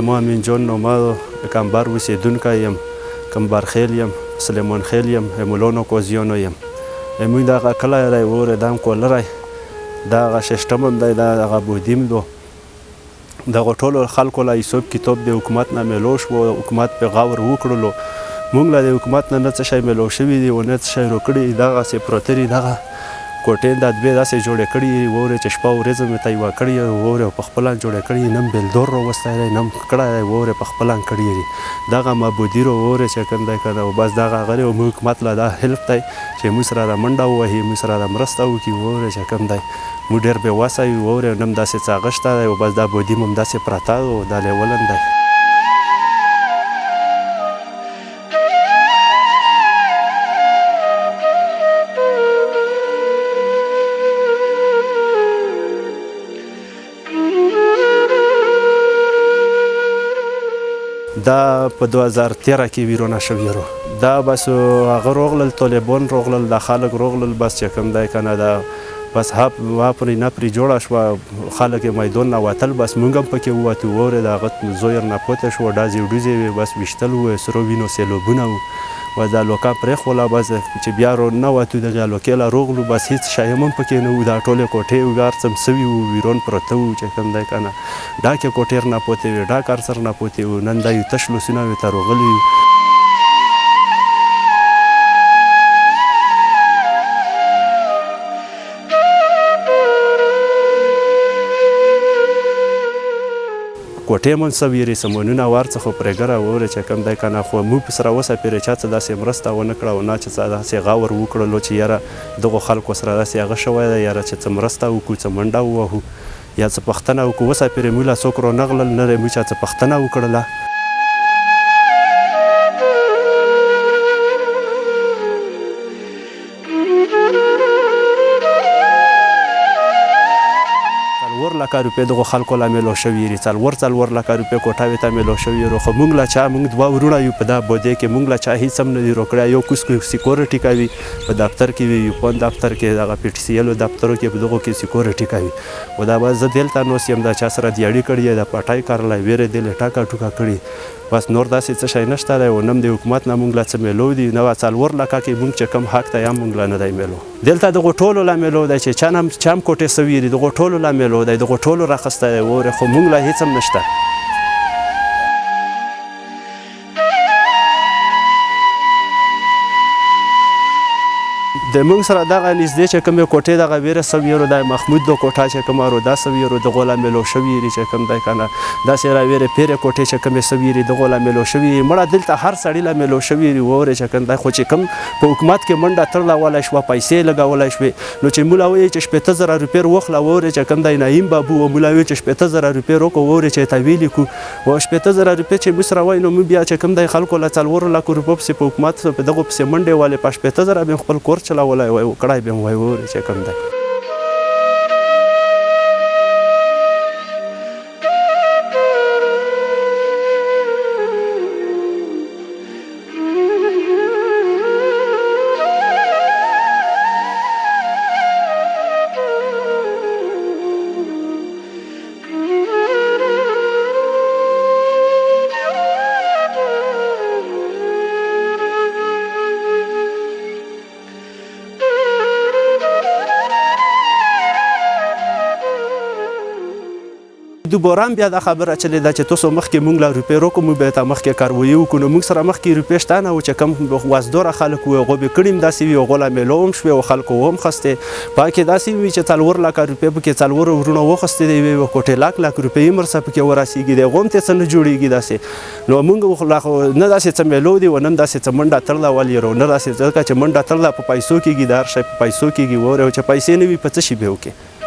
ما امین جان نومه کمبر اوسیدونکی یم کمبرخیل یم سلیمان خیل یم مولانو کوزیانو یم موږ دغه کلی دی اوریدم کولری دغه ششتم هم دی دغه بودیم دو دغه ټولو خلکو له حساب کتاب د حکومت نه میلو شو حکومت پې غور وکړلو موږ له د حکومت نه څه شی میلو شوي دي و نه څه شی روکړي دغسې پروته دي دغه کوټې دا دوې داسې جوړې کړي واورې چې شپه ورځ مې ته یوه کړې واورې په خپله جوړې کړي نم بېلدور راوستی دی نم کړی دی واورې په خپله کړي دي دغه معبودي رو واورې چې کوم دی که نه بس دغه هغه دی موږ حکومت له دا هیلپ دی چې موږ سره را منډه ووهي موږ سره را مرسته وکړي واورې چې کوم دی موږ ډېر بې وسه یو واورې نم داسې څاغه شته دی او بس دا بودیم هم داسې پرته او دا لیولن دی دا په 2013 کې ویرونه شوي رو دا بس هغه روغلل طالبان روغلل د خلک روغلل بس چې کوم دی که نه دا بس واپرې نپرې جوړه شوه خلک یې میدان نه وتل بس موږ هم پکې ووتو واورې د هغه زویر نه پوته شوه ډزې وډوزې وې بس ویشتل وو سرو وینو سیلابونه وو بس دا لوکه پرېښوله بس چې بیا نه وتو دغې لوکې له روغلو بس هېڅ شی هم پکې نه وو دا ټولې کوټې هر څه سوي وو ویرون پراته وو چې کوم دی که نه ډاکې کوټې نه پوتې وې ډاک هر سر نه پوتې وو نن دا یو تش لوسونه وې ته روغلي یو کوټې مون څه ویرې سمونونه ورڅخه پرېږره واورې چې کوم دی که نه خو موږ په سره اوسه پورې چا څه داسې مرسته ونه کړه او نه چې څه داسې غور وکړلو چې یاره دغو خلکو سره داسې هغه شوی دی یاره چې څه مرسته وکړو څه منډه ووهو یا څه پوښتنه وکړو اوسه پورې موږ له څوک رانغلل نه دی موږ چا څه پوښتنه وکړله لکه روپۍ دغو خلکو له میلو شوي دي څلور لکه روپۍ کوټاوې ته میلو شوي رو خو موږ له چا موږ دوه وروڼه یو په دا بودې کې موږ له چا هېڅ هم نه دي روکړی یو کوس سیکورټي کوي په دفتر کې وي یو پون دفتر کې دغه پی ټي سی ایلو دفترو کې په دغو کې سیکورټي کوي او دا بس زه دلته نوس یم دا چا سره دیاړي کړي د پټای کارلی ویرې دلې ټاکه ټوکه کړي بس نور داسې څه شی نشته دی او نم د حکومت نه موږ له څه میلو دي نه 4 لکه کې موږ چې کوم حق دی هم موږ له نه دی میلو دلته دغو ټولو له میلو دی چې چا هم کوټې سوي دي دغو ټولو له میلو دی دغو ټولو راخستی دی واورې خو موږ له هېڅ هم نشته د موږ سره دغه نږدې چې کومې کوټې دغه ویره سوي رو دا محمود د کوټه چې کومه رو دا سوي رو دغو له میلو شوي دي چې کوم دی که نه داسې راویرې پیرې کوټې چې کومې سوي دي دغو له میلو شوي دي مړه دلته هر سړي له میلو شوي دي واورې چې کوم دی خو چې کوم په حکومت کې منډه تړلولی شوه پیسې لګولی شوې نو چې موږ له وایي چې 15,000 روپۍ واخله واورې چې کوم دی نعیم بابو و موږ له وایي چې 15,000 روپۍ راکړو واورې چې ته ویلې کړو و 15,000 روپۍ چې موږ سره وایي نو موږ بیا چې کوم دی خلکو له 4 لکو روپۍ پسې په حکومت په دغو پسې منډې والې په 15,000 مې خپل کور چلولی وای وکړی بیا مې وایي واورې چې کوم دی دوباره هم بیا دا خبره چلې ده چې تاسو مخکې موږ له روپۍ راکړو موږ بیا ته مخکې کاروایي وکړو نو موږ سره مخکې روپۍ شته نه و چې کوم وزدوره خلک وو هغو به کړي هم داسې وي هغو له میلو هم شوې او خلکو هم خستې په هغې کې داسې وي چې 4 لکه روپۍ پکې 4 وروڼه وخستې دی یوې کوټې لاک روپۍ هم ورسره پکې ورسېږي دی هغو هم ته څه نه جوړېږي داسې نو موږ نه داسې څه میلو دي و نه هم داسې څه منډه تړله ولې رو نه داسې ځکه چې منډه تړله په پیسو کېږي د هر شی په پیسو کېږي واورې او چې پیسې نه وي په څه شي به وکړې